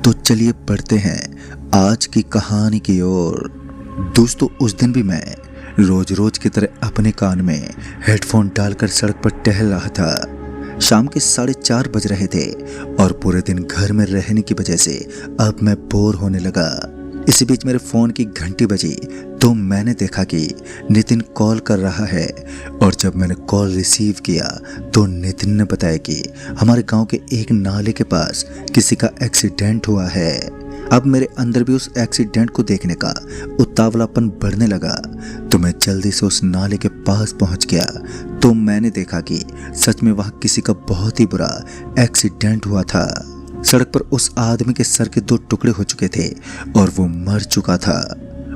तो चलिए पढ़ते हैं आज की कहानी की ओर। दोस्तों, उस दिन भी मैं रोज रोज की तरह अपने कान में हेडफोन डालकर सड़क पर टहल रहा था। शाम के 4:30 बज रहे थे और पूरे दिन घर में रहने की वजह से अब मैं बोर होने लगा। इसी बीच मेरे फ़ोन की घंटी बजी तो मैंने देखा कि नितिन कॉल कर रहा है। और जब मैंने कॉल रिसीव किया तो नितिन ने बताया कि हमारे गांव के एक नाले के पास किसी का एक्सीडेंट हुआ है। अब मेरे अंदर भी उस एक्सीडेंट को देखने का उतावलापन बढ़ने लगा, तो मैं जल्दी से उस नाले के पास पहुंच गया। तो मैंने देखा कि सच में वहां किसी का बहुत ही बुरा एक्सीडेंट हुआ था। सड़क पर उस आदमी के सर के 2 टुकड़े हो चुके थे और वो मर चुका था।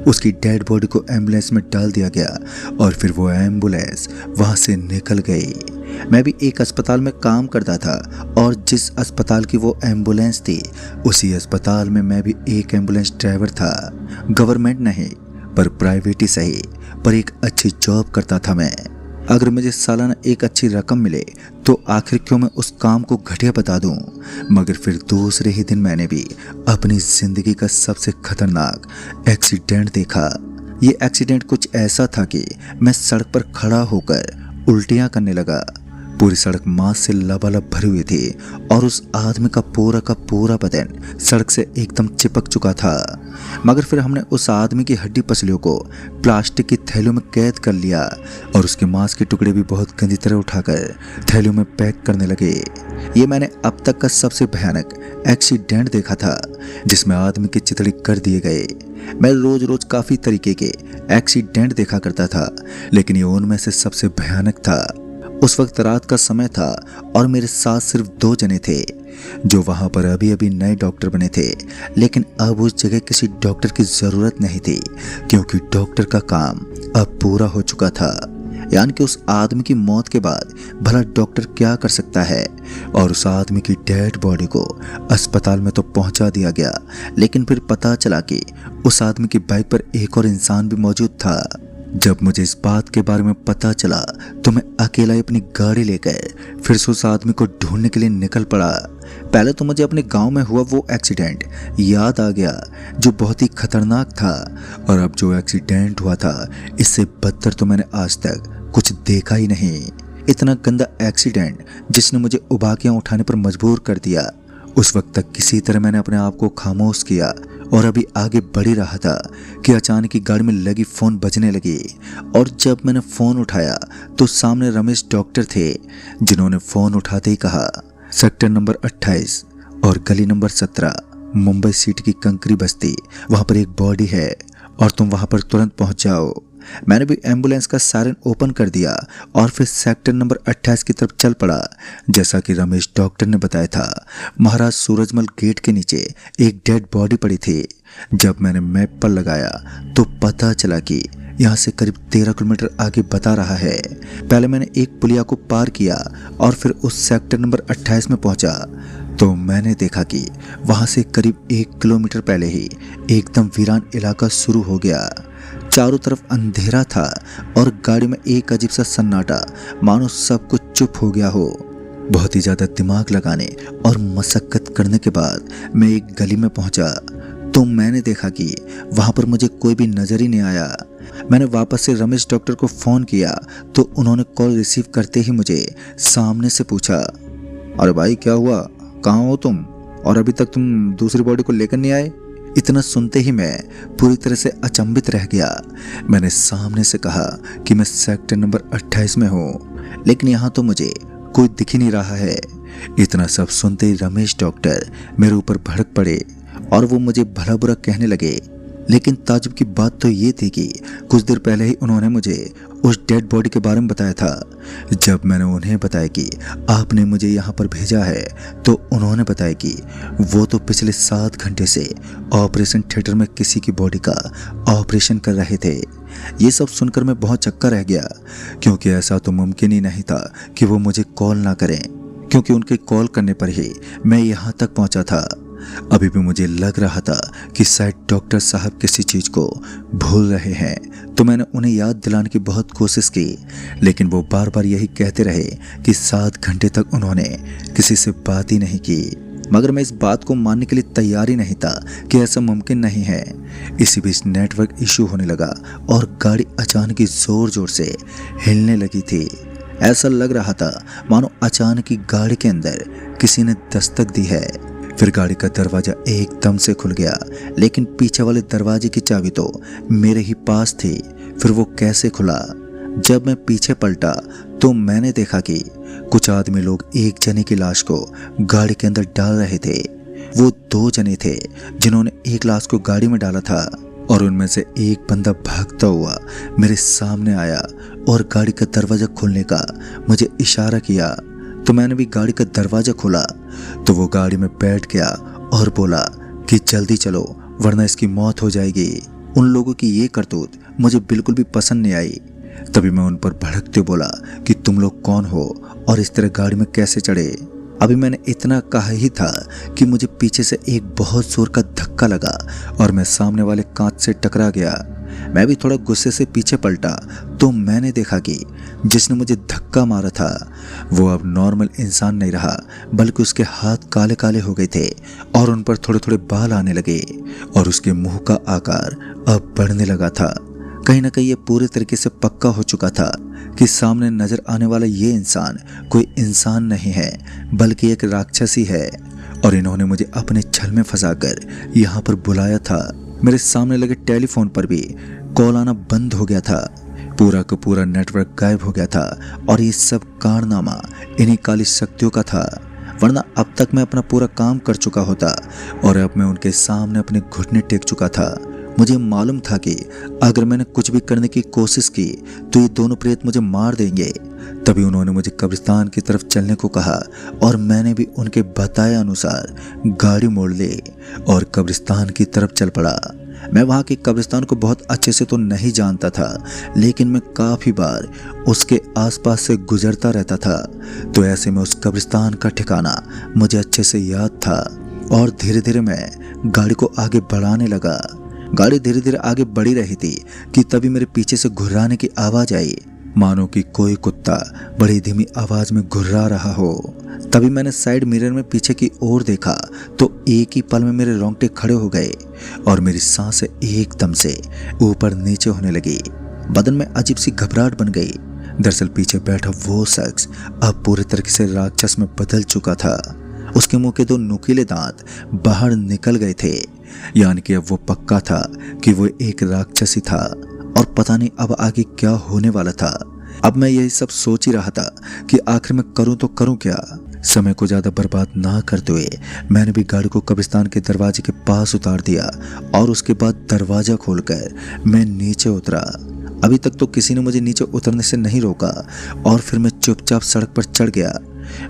उसकी डेड बॉडी को एम्बुलेंस में डाल दिया गया और फिर वो एम्बुलेंस वहां से निकल गई। मैं भी एक अस्पताल में काम करता था और जिस अस्पताल की वो एम्बुलेंस थी उसी अस्पताल में मैं भी एक एम्बुलेंस ड्राइवर था। गवर्नमेंट नहीं पर प्राइवेट ही सही, पर एक अच्छी जॉब करता था मैं। अगर मुझे सालाना एक अच्छी रकम मिले तो आखिर क्यों मैं उस काम को घटिया बता दूं। मगर फिर दूसरे ही दिन मैंने भी अपनी जिंदगी का सबसे खतरनाक एक्सीडेंट देखा। ये एक्सीडेंट कुछ ऐसा था कि मैं सड़क पर खड़ा होकर उल्टियां करने लगा। पूरी सड़क मांस से लबालब भरी हुई थी और उस आदमी का पूरा बदन सड़क से एकदम चिपक चुका था। मगर फिर हमने उस आदमी की हड्डी पसलियों को प्लास्टिक की थैलियों में कैद कर लिया और उसके मांस के टुकड़े भी बहुत गंदी तरह उठाकर थैलियों में पैक करने लगे। ये मैंने अब तक का सबसे भयानक एक्सीडेंट देखा था जिसमें आदमी की चितड़ी कर दिए गए। मैं रोज रोज काफ़ी तरीके के एक्सीडेंट देखा करता था, लेकिन ये उनमें से सबसे भयानक था। उस वक्त रात का समय था और मेरे साथ सिर्फ 2 जने थे जो वहां पर अभी अभी नए डॉक्टर बने थे। लेकिन अब उस जगह किसी डॉक्टर की ज़रूरत नहीं थी क्योंकि डॉक्टर का काम अब पूरा हो चुका था। यानी कि उस आदमी की मौत के बाद भला डॉक्टर क्या कर सकता है। और उस आदमी की डेड बॉडी को अस्पताल में तो पहुंचा दिया गया, लेकिन फिर पता चला कि उस आदमी की बाइक पर एक और इंसान भी मौजूद था। जब मुझे इस बात के बारे में पता चला तो मैं अकेला ही अपनी गाड़ी लेकर फिर से उस आदमी को ढूंढने के लिए निकल पड़ा। पहले तो मुझे अपने गांव में हुआ वो एक्सीडेंट याद आ गया जो बहुत ही खतरनाक था, और अब जो एक्सीडेंट हुआ था इससे बदतर तो मैंने आज तक कुछ देखा ही नहीं। इतना गंदा एक्सीडेंट जिसने मुझे उबाकियां उठाने पर मजबूर कर दिया। उस वक्त तक किसी तरह मैंने अपने आप को खामोश किया और अभी आगे बढ़ ही रहा था कि अचानक ही गाड़ी में लगी फ़ोन बजने लगी। और जब मैंने फ़ोन उठाया तो सामने रमेश डॉक्टर थे, जिन्होंने फ़ोन उठाते ही कहा, सेक्टर नंबर 28 और गली नंबर 17 मुंबई सिटी की कंकरी बस्ती, वहाँ पर एक बॉडी है और तुम वहाँ पर तुरंत पहुँच जाओ। मैंने भी एम्बुलेंस का सायरन ओपन कर दिया और फिर सेक्टर नंबर 28 की तरफ चल पड़ा। जैसा कि रमेश डॉक्टर ने बताया था, महाराज सूरजमल गेट के नीचे एक डेड बॉडी पड़ी थी। जब मैंने मैप पर लगाया तो पता चला कि यहाँ से करीब 13 किलोमीटर आगे बता रहा है। पहले मैंने एक पुलिया को पार किया और फिर उस सेक्टर नंबर 28 में पहुंचा तो मैंने देखा कि वहाँ से करीब 1 किलोमीटर पहले ही एकदम वीरान इलाका शुरू हो गया। चारों तरफ अंधेरा था और गाड़ी में एक अजीब सा सन्नाटा, मानो सब कुछ चुप हो गया हो। बहुत ही ज़्यादा दिमाग लगाने और मशक्कत करने के बाद मैं एक गली में पहुंचा तो मैंने देखा कि वहां पर मुझे कोई भी नज़र ही नहीं आया। मैंने वापस से रमेश डॉक्टर को फ़ोन किया तो उन्होंने कॉल रिसीव करते ही मुझे सामने से पूछा, अरे भाई क्या हुआ, कहाँ हो तुम, और अभी तक तुम दूसरी बॉडी को लेकर नहीं आए। इतना सुनते ही मैं पूरी तरह से अचंभित रह गया। मैंने सामने से कहा कि मैं सेक्टर नंबर 28 में हूँ, लेकिन यहाँ तो मुझे कोई दिख ही नहीं रहा है। इतना सब सुनते ही रमेश डॉक्टर मेरे ऊपर भड़क पड़े और वो मुझे भला बुरा कहने लगे। लेकिन ताज्जुब की बात तो ये थी कि कुछ देर पहले ही उन्होंने मुझे उस डेड बॉडी के बारे में बताया था। जब मैंने उन्हें बताया कि आपने मुझे यहाँ पर भेजा है तो उन्होंने बताया कि वो तो पिछले 7 घंटे से ऑपरेशन थिएटर में किसी की बॉडी का ऑपरेशन कर रहे थे। ये सब सुनकर मैं बहुत चक्का रह गया, क्योंकि ऐसा तो मुमकिन ही नहीं था कि वो मुझे कॉल ना करें, क्योंकि उनके कॉल करने पर ही मैं यहाँ तक पहुँचा था। अभी भी मुझे लग रहा था कि शायद डॉक्टर साहब किसी चीज़ को भूल रहे हैं, तो मैंने उन्हें याद दिलाने की बहुत कोशिश की, लेकिन वो बार बार यही कहते रहे कि 7 घंटे तक उन्होंने किसी से बात ही नहीं की। मगर मैं इस बात को मानने के लिए तैयार ही नहीं था कि ऐसा मुमकिन नहीं है। इसी बीच नेटवर्क इशू होने लगा और गाड़ी अचानक ही जोर जोर से हिलने लगी थी। ऐसा लग रहा था मानो अचानक ही गाड़ी के अंदर किसी ने दस्तक दी है। फिर गाड़ी का दरवाजा एकदम से खुल गया, लेकिन पीछे वाले दरवाजे की चाबी तो मेरे ही पास थी। फिर वो कैसे खुला? जब मैं पीछे पलटा तो मैंने देखा कि कुछ आदमी लोग एक जने की लाश को गाड़ी के अंदर डाल रहे थे। वो 2 जने थे जिन्होंने एक लाश को गाड़ी में डाला था, और उनमें से एक बंदा भागता हुआ मेरे सामने आया और गाड़ी का दरवाजा खोलने का मुझे इशारा किया। तो मैंने भी गाड़ी का दरवाजा खोला तो वो गाड़ी में बैठ गया और बोला कि जल्दी चलो वरना इसकी मौत हो जाएगी। उन लोगों की ये करतूत मुझे बिल्कुल भी पसंद नहीं आई। तभी मैं उन पर भड़कते बोला कि तुम लोग कौन हो और इस तरह गाड़ी में कैसे चढ़े? अभी मैंने इतना कहा ही था कि मुझे पीछे से एक बहुत जोर का धक्का लगा और मैं सामने वाले कांच से टकरा गया। मैं भी थोड़ा गुस्से से पीछे पलटा तो मैंने देखा कि जिसने मुझे धक्का मारा था वो अब नॉर्मल इंसान नहीं रहा, बल्कि उसके हाथ काले काले हो गए थे और उन पर थोड़े थोड़े बाल आने लगे और उसके मुंह का आकार अब बढ़ने लगा था। कहीं ना कहीं ये पूरे तरीके से पक्का हो चुका था कि सामने नजर आने वाला ये इंसान कोई इंसान नहीं है, बल्कि एक राक्षस ही है, और इन्होंने मुझे अपने छल में फंसाकर यहाँ पर बुलाया था। मेरे सामने लगे टेलीफोन पर भी कॉल आना बंद हो गया था। पूरा का पूरा नेटवर्क गायब हो गया था और ये सब कारनामा इन्हीं काली शक्तियों का था, वरना अब तक मैं अपना पूरा काम कर चुका होता और अब मैं उनके सामने अपने घुटने टेक चुका था। मुझे मालूम था कि अगर मैंने कुछ भी करने की कोशिश की तो ये दोनों प्रेत मुझे मार देंगे। तभी उन्होंने मुझे कब्रिस्तान की तरफ चलने को कहा और मैंने भी उनके बताए अनुसार गाड़ी मोड़ ली और कब्रिस्तान की तरफ चल पड़ा। मैं वहाँ के कब्रिस्तान को बहुत अच्छे से तो नहीं जानता था, लेकिन मैं काफ़ी बार उसके आसपास से गुजरता रहता था, तो ऐसे में उस कब्रिस्तान का ठिकाना मुझे अच्छे से याद था। और धीरे धीरे मैं गाड़ी को आगे बढ़ाने लगा। गाड़ी धीरे धीरे आगे बढ़ी रही थी कि तभी मेरे पीछे से घुर्राने की आवाज़ आई, मानो कि कोई कुत्ता बड़ी धीमी आवाज़ में घुर्रा रहा हो। तभी मैंने साइड मिरर में पीछे की ओर देखा तो एक ही पल में मेरे रोंगटे खड़े हो गए और मेरी सांसें एकदम से ऊपर नीचे होने लगी। बदन में अजीब सी घबराहट बन गई। दरअसल पीछे बैठा वो शख्स अब पूरे तरीके से राक्षस में बदल चुका था। उसके मुंह के 2 नुकीले दांत बाहर निकल गए थे, यानी कि अब वो पक्का था कि वो एक राक्षस ही था और पता नहीं अब आगे क्या होने वाला था। अब मैं यही सब सोच ही रहा था कि आखिर में करूं तो करूं क्या। समय को ज्यादा बर्बाद ना करते हुए मैंने भी गाड़ी को कब्रिस्तान के दरवाजे के पास उतार दिया और उसके बाद दरवाजा खोलकर मैं नीचे उतरा। अभी तक तो किसी ने मुझे नीचे उतरने से नहीं रोका और फिर मैं चुपचाप सड़क पर चढ़ गया।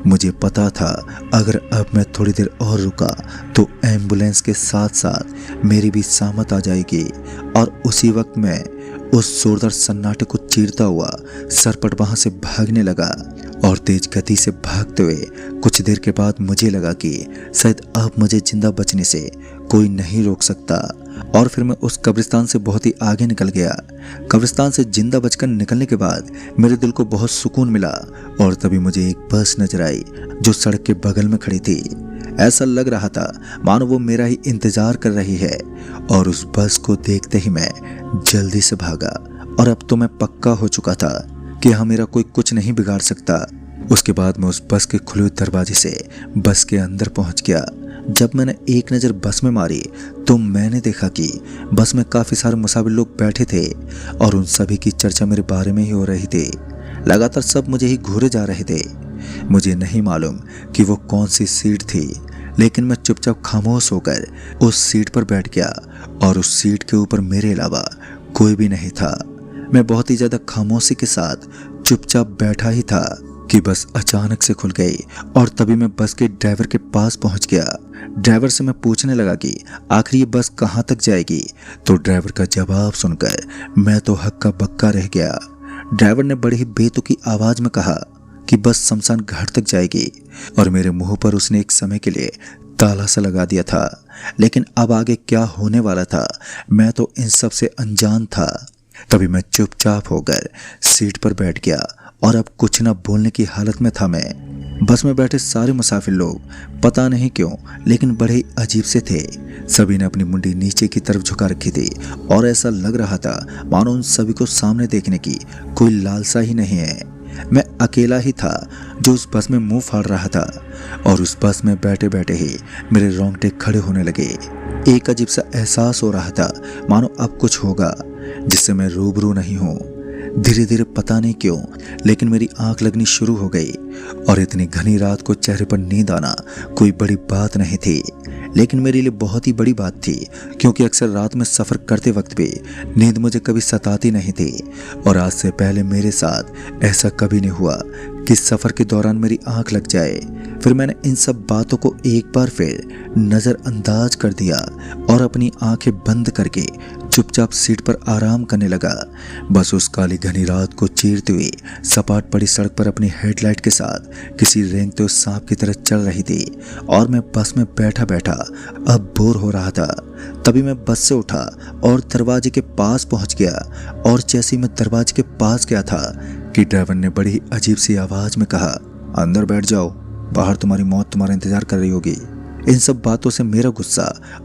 मुझे पता था अगर अब मैं थोड़ी देर और रुका तो एम्बुलेंस के साथ साथ मेरी भी सामत आ जाएगी, और उसी वक्त मैं उस जोरदार सन्नाटे को चीरता हुआ सरपट वहां से भागने लगा। और तेज गति से भागते हुए कुछ देर के बाद मुझे लगा कि शायद अब मुझे जिंदा बचने से कोई नहीं रोक सकता, और फिर मैं उस कब्रिस्तान से बहुत ही आगे निकल गया। कब्रिस्तान से जिंदा बचकर निकलने के बाद मेरे दिल को बहुत सुकून मिला, और तभी मुझे एक बस नजर आई जो सड़क के बगल में खड़ी थी। ऐसा लग रहा था मानो वो मेरा ही इंतजार कर रही है, और उस बस को देखते ही मैं जल्दी से भागा। और अब तो मैं पक्का हो चुका था कि हाँ, मेरा कोई कुछ नहीं बिगाड़ सकता। उसके बाद मैं उस बस के खुले हुए दरवाजे से बस के अंदर पहुंच गया। जब मैंने एक नज़र बस में मारी तो मैंने देखा कि बस में काफ़ी सारे मुसाफिर लोग बैठे थे और उन सभी की चर्चा मेरे बारे में ही हो रही थी। लगातार सब मुझे ही घूरे जा रहे थे। मुझे नहीं मालूम कि वो कौन सी सीट थी, लेकिन मैं चुपचाप खामोश होकर उस सीट पर बैठ गया और उस सीट के ऊपर मेरे अलावा कोई भी नहीं था। मैं बहुत ही ज़्यादा खामोशी के साथ चुपचाप बैठा ही था कि बस अचानक से खुल गई, और तभी मैं बस के ड्राइवर के पास पहुंच गया। ड्राइवर से मैं पूछने लगा कि आखिर ये बस कहाँ तक जाएगी, तो ड्राइवर का जवाब सुनकर मैं तो हक्का बक्का रह गया। ड्राइवर ने बड़ी ही बेतुकी आवाज़ में कहा कि बस शमशान घाट तक जाएगी, और मेरे मुंह पर उसने एक समय के लिए ताला सा लगा दिया था। लेकिन अब आगे क्या होने वाला था मैं तो इन सब से अनजान था। तभी मैं चुपचाप होकर सीट पर बैठ गया और अब कुछ न बोलने की हालत में था मैं। बस में बैठे सारे मुसाफिर लोग पता नहीं क्यों लेकिन बड़े ही अजीब से थे। सभी ने अपनी मुंडी नीचे की तरफ झुका रखी थी और ऐसा लग रहा था मानो उन सभी को सामने देखने की कोई लालसा ही नहीं है। मैं अकेला ही था जो उस बस में मुंह फाड़ रहा था और उस बस में बैठे बैठे ही मेरे रोंगटे खड़े होने लगे। एक अजीब सा एहसास हो रहा था मानो अब कुछ होगा जिससे मैं रूबरू नहीं हूँ। धीरे धीरे पता नहीं क्यों लेकिन मेरी आंख लगनी शुरू हो गई और इतनी घनी रात को चेहरे पर नींद आना कोई बड़ी बात नहीं थी, लेकिन मेरे लिए बहुत ही बड़ी बात थी क्योंकि अक्सर रात में सफ़र करते वक्त भी नींद मुझे कभी सताती नहीं थी और आज से पहले मेरे साथ ऐसा कभी नहीं हुआ कि सफ़र के दौरान मेरी आंख लग जाए। फिर मैंने इन सब बातों को एक बार फिर नज़रअंदाज कर दिया और अपनी आंखें बंद करके चुपचाप सीट पर आराम करने लगा। बस उस काली घनी रात को चीरते हुए सपाट पड़ी सड़क पर अपनी हेडलाइट के साथ किसी रेंगते हुए सांप की तरह चल रही थी और मैं बस में बैठा बैठा अब बोर हो रहा था। तभी मैं बस से उठा और दरवाजे के पास पहुंच गया और जैसे ही मैं दरवाजे के पास गया था कि ड्राइवर ने बड़ी ही अजीब सी आवाज़ में कहा, अंदर बैठ जाओ, बाहर तुम्हारी मौत तुम्हारा इंतजार कर रही होगी। इन सब बातों से मेरा गुस्सा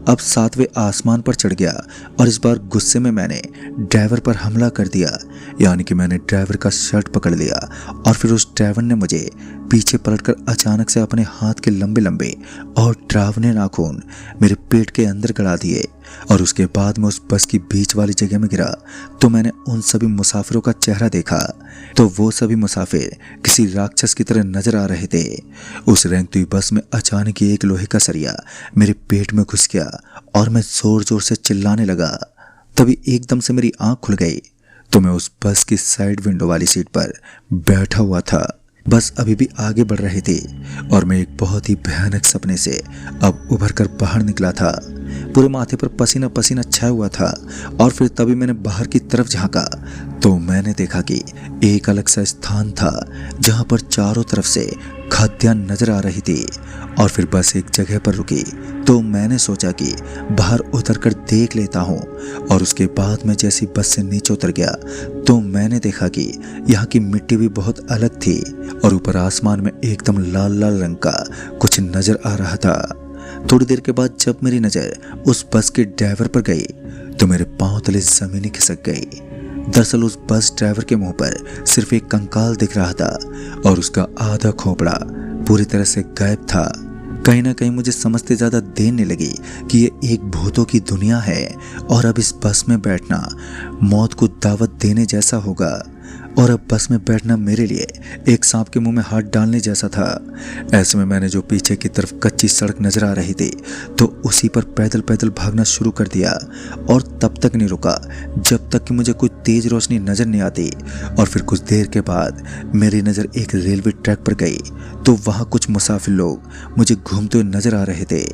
अब 7वें आसमान पर चढ़ गया और इस बार गुस्से में मैंने ड्राइवर पर हमला कर दिया, यानी कि मैंने ड्राइवर का शर्ट पकड़ लिया और फिर उस ड्राइवर ने मुझे पीछे पलटकर अचानक से अपने हाथ के लंबे लंबे और डरावने नाखून मेरे पेट के अंदर गड़ा दिए और उसके बाद मैं उस बस की बीच वाली जगह में गिरा तो मैंने उन सभी मुसाफिरों का चेहरा देखा तो वो सभी मुसाफिर किसी राक्षस की तरह नजर आ रहे थे। उस रेंगती हुई बस में अचानक ही एक लोहे का सरिया मेरे पेट में घुस गया और मैं जोर जोर से चिल्लाने लगा। तभी एकदम से मेरी आंख खुल गई तो मैं उस बस की साइड विंडो वाली सीट पर बैठा हुआ था। बस अभी भी आगे बढ़ रही थी और मैं एक बहुत ही भयानक सपने से अब उभर कर बाहर निकला था। पूरे माथे पर पसीना पसीना छाया हुआ था और फिर तभी मैंने बाहर की तरफ झांका तो मैंने देखा कि एक अलग सा स्थान था जहां पर चारों तरफ से खाद्यान्न नजर आ रही थी और फिर बस एक जगह पर रुकी तो मैंने सोचा कि बाहर उतर कर देख लेता हूँ और उसके बाद मैं जैसी बस से नीचे उतर गया तो मैंने देखा कि यहाँ की मिट्टी भी बहुत अलग थी और ऊपर आसमान में एकदम लाल लाल रंग का कुछ नजर आ रहा था। थोड़ी देर के बाद जब मेरी नज़र उस बस के ड्राइवर पर गई तो मेरे पांव तले जमीन खिसक गई। दरअसल उस बस ड्राइवर के मुंह पर सिर्फ एक कंकाल दिख रहा था और उसका आधा खोपड़ा पूरी तरह से गायब था। कहीं ना कहीं मुझे समझते ज़्यादा देर नहीं लगी कि ये एक भूतों की दुनिया है और अब इस बस में बैठना मौत को दावत देने जैसा होगा और अब बस में बैठना मेरे लिए एक सांप के मुंह में हाथ डालने जैसा था। ऐसे में मैंने जो पीछे की तरफ कच्ची सड़क नजर आ रही थी तो उसी पर पैदल पैदल भागना शुरू कर दिया और तब तक नहीं रुका जब तक कि मुझे कोई तेज रोशनी नजर नहीं आती। और फिर कुछ देर के बाद मेरी नज़र एक रेलवे ट्रैक पर गई तो वहाँ कुछ मुसाफिर लोग मुझे घूमते हुए नजर आ रहे थे।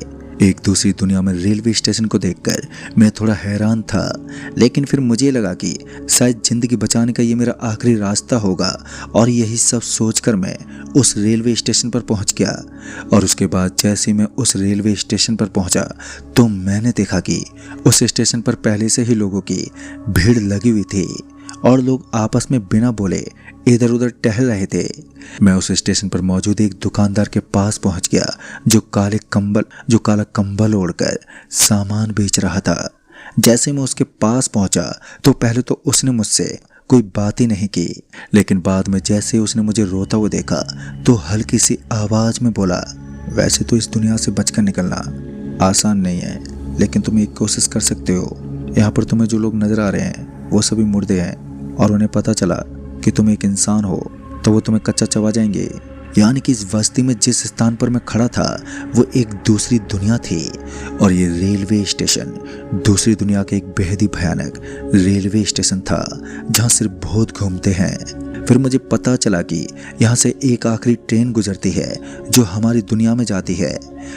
एक दूसरी दुनिया में रेलवे स्टेशन को देखकर मैं थोड़ा हैरान था, लेकिन फिर मुझे लगा कि शायद ज़िंदगी बचाने का ये मेरा आखिरी रास्ता होगा और यही सब सोचकर मैं उस रेलवे स्टेशन पर पहुंच गया। और उसके बाद जैसे ही मैं उस रेलवे स्टेशन पर पहुंचा तो मैंने देखा कि उस स्टेशन पर पहले से ही लोगों की भीड़ लगी हुई थी और लोग आपस में बिना बोले इधर उधर टहल रहे थे। मैं उस स्टेशन पर मौजूद एक दुकानदार के पास पहुंच गया जो काला कंबल ओढ़कर सामान बेच रहा था। जैसे मैं उसके पास पहुंचा तो पहले तो उसने मुझसे कोई बात ही नहीं की, लेकिन बाद में जैसे उसने मुझे रोता हुआ देखा तो हल्की सी आवाज में बोला, वैसे तो इस दुनिया से बचकर निकलना आसान नहीं है, लेकिन तुम एक कोशिश कर सकते हो। यहाँ पर तुम्हें जो लोग नजर आ रहे हैं वो सभी मुर्दे हैं और उन्हें पता चला कि तुम एक इंसान हो तो वो तुम्हें कच्चा चबा जाएंगे। यानी कि इस बस्ती में जिस स्थान पर मैं खड़ा था वो एक दूसरी दुनिया थी और ये रेलवे स्टेशन दूसरी दुनिया के एक बेहद ही भयानक रेलवे स्टेशन था जहाँ सिर्फ भूत घूमते हैं। फिर मुझे पता चला कि यहाँ से एक आखिरी ट्रेन गुजरती है जो हमारी दुनिया में जाती है।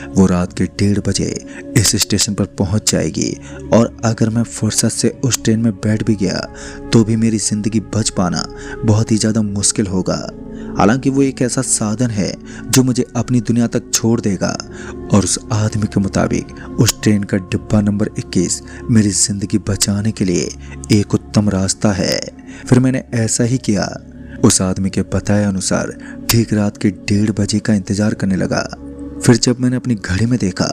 वो रात के 1:30 बजे इस स्टेशन पर पहुँच जाएगी और अगर मैं फुर्सत से उस ट्रेन में बैठ भी गया तो भी मेरी ज़िंदगी बच पाना बहुत ही ज़्यादा मुश्किल होगा। हालांकि वो एक ऐसा साधन है जो मुझे अपनी दुनिया तक छोड़ देगा और उस आदमी के मुताबिक उस ट्रेन का डिब्बा नंबर 21 मेरी ज़िंदगी बचाने के लिए एक उत्तम रास्ता है। फिर मैंने ऐसा ही किया। उस आदमी के बताए अनुसार ठीक रात के 1:30 बजे का इंतजार करने लगा। फिर जब मैंने अपनी घड़ी में देखा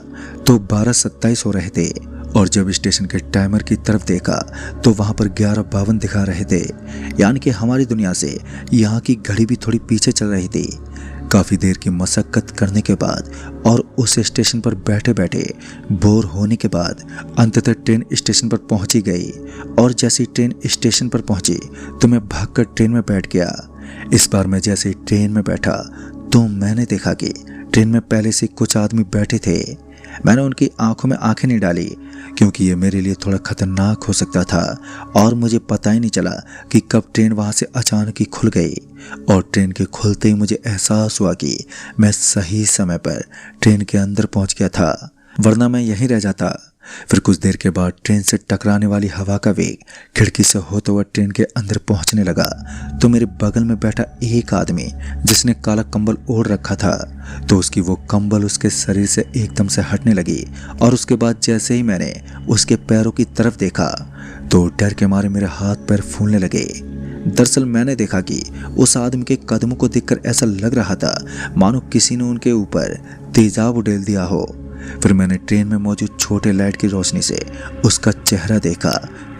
तो 12:27 हो रहे थे और जब स्टेशन के टाइमर की तरफ देखा तो वहां पर 11:52 दिखा रहे थे, यानी कि हमारी दुनिया से यहाँ की घड़ी भी थोड़ी पीछे चल रही थी। काफ़ी देर की मशक्कत करने के बाद और उस स्टेशन पर बैठे बैठे बोर होने के बाद अंततः ट्रेन स्टेशन पर पहुंची गई। और जैसे ट्रेन स्टेशन पर पहुंची तो मैं भागकर ट्रेन में बैठ गया। इस बार मैं जैसे ट्रेन में बैठा तो मैंने देखा कि ट्रेन में पहले से कुछ आदमी बैठे थे। मैंने उनकी आंखों में आंखें नहीं डाली क्योंकि ये मेरे लिए थोड़ा खतरनाक हो सकता था और मुझे पता ही नहीं चला कि कब ट्रेन वहाँ से अचानक ही खुल गई। और ट्रेन के खुलते ही मुझे एहसास हुआ कि मैं सही समय पर ट्रेन के अंदर पहुँच गया था, वरना मैं यहीं रह जाता। फिर कुछ देर के बाद ट्रेन से टकराने वाली हवा का वेग खिड़की से होता हुआ ट्रेन के अंदर पहुंचने लगा तो मेरे बगल में बैठा एक आदमी जिसने काला कंबल ओढ़ रखा था तो उसकी वो कंबल उसके शरीर से एकदम से हटने लगी। और उसके बाद जैसे ही मैंने उसके पैरों की तरफ देखा तो डर के मारे मेरे हाथ पैर फूलने लगे। दरअसल मैंने देखा कि उस आदमी के कदमों को देखकर ऐसा लग रहा था मानो किसी ने उनके ऊपर तेजाब उड़ेल दिया हो। फिर मैंने ट्रेन में मौजूद छोटे लाइट की रोशनी से उसका चेहरा देखा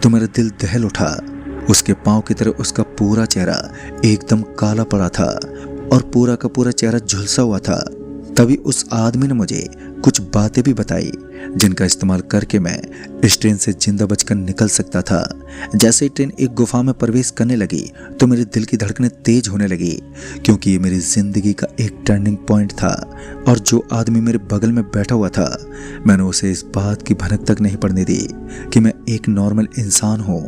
तो मेरा दिल दहल उठा। उसके पांव की तरह उसका पूरा चेहरा एकदम काला पड़ा था और पूरा का पूरा चेहरा झुलसा हुआ था। तभी उस आदमी ने मुझे कुछ बातें भी बताई जिनका इस्तेमाल करके मैं इस ट्रेन से जिंदा बचकर निकल सकता था। जैसे ही ट्रेन एक गुफा में प्रवेश करने लगी तो मेरे दिल की धड़कनें तेज होने लगी क्योंकि ये मेरी जिंदगी का एक टर्निंग पॉइंट था। और जो आदमी मेरे बगल में बैठा हुआ था मैंने उसे इस बात की भनक तक नहीं पड़ने दी कि मैं एक नॉर्मल इंसान हूँ।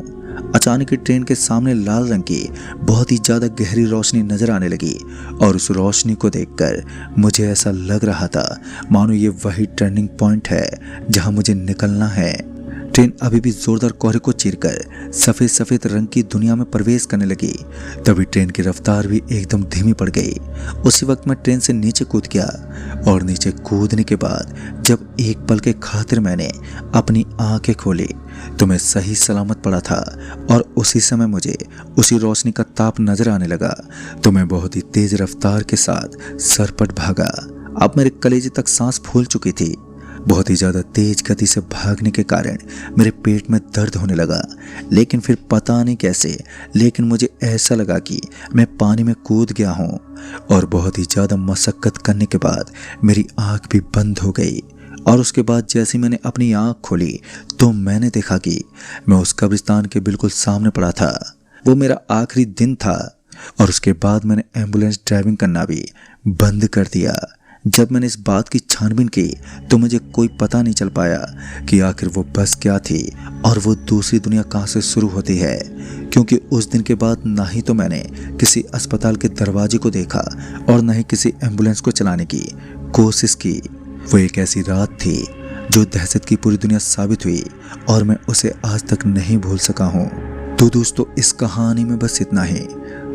अचानक ही ट्रेन के सामने लाल रंग की बहुत ही ज्यादा गहरी रोशनी नजर आने लगी और उस रोशनी को देखकर मुझे ऐसा लग रहा था मानो ये वही टर्निंग पॉइंट है जहां मुझे निकलना है। ट्रेन अभी भी जोरदार कोहरे को चीरकर सफेद सफेद रंग की दुनिया में प्रवेश करने लगी। तभी ट्रेन की रफ्तार भी एकदम धीमी पड़ गई। उसी वक्त मैं ट्रेन से नीचे कूद गया और नीचे कूदने के बाद जब एक पल के खातिर मैंने अपनी आंखें खोली तो मैं सही सलामत पड़ा था। और उसी समय मुझे उसी रोशनी का ताप नजर आने लगा तो मैं बहुत ही तेज रफ्तार के साथ सरपट भागा। अब मेरे कलेजे तक सांस फूल चुकी थी। बहुत ही ज़्यादा तेज गति से भागने के कारण मेरे पेट में दर्द होने लगा, लेकिन फिर पता नहीं कैसे लेकिन मुझे ऐसा लगा कि मैं पानी में कूद गया हूँ। और बहुत ही ज़्यादा मशक्कत करने के बाद मेरी आँख भी बंद हो गई। और उसके बाद जैसे मैंने अपनी आँख खोली तो मैंने देखा कि मैं उस कब्रिस्तान के बिल्कुल सामने पड़ा था। वो मेरा आखिरी दिन था। और उसके बाद मैंने एम्बुलेंस ड्राइविंग करना भी बंद कर दिया। जब मैंने इस बात की छानबीन की तो मुझे कोई पता नहीं चल पाया कि आखिर वो बस क्या थी और वो दूसरी दुनिया कहाँ से शुरू होती है, क्योंकि उस दिन के बाद ना ही तो मैंने किसी अस्पताल के दरवाजे को देखा और ना ही किसी एम्बुलेंस को चलाने की कोशिश की। वो एक ऐसी रात थी जो दहशत की पूरी दुनिया साबित हुई और मैं उसे आज तक नहीं भूल सका हूँ। तो दोस्तों, इस कहानी में बस इतना ही।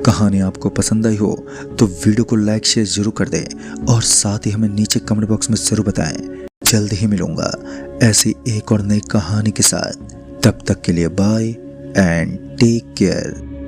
कहानी आपको पसंद आई हो तो वीडियो को लाइक शेयर जरूर कर दें और साथ ही हमें नीचे कमेंट बॉक्स में जरूर बताएं। जल्द ही मिलूंगा ऐसी एक और नई कहानी के साथ। तब तक के लिए बाय एंड टेक केयर।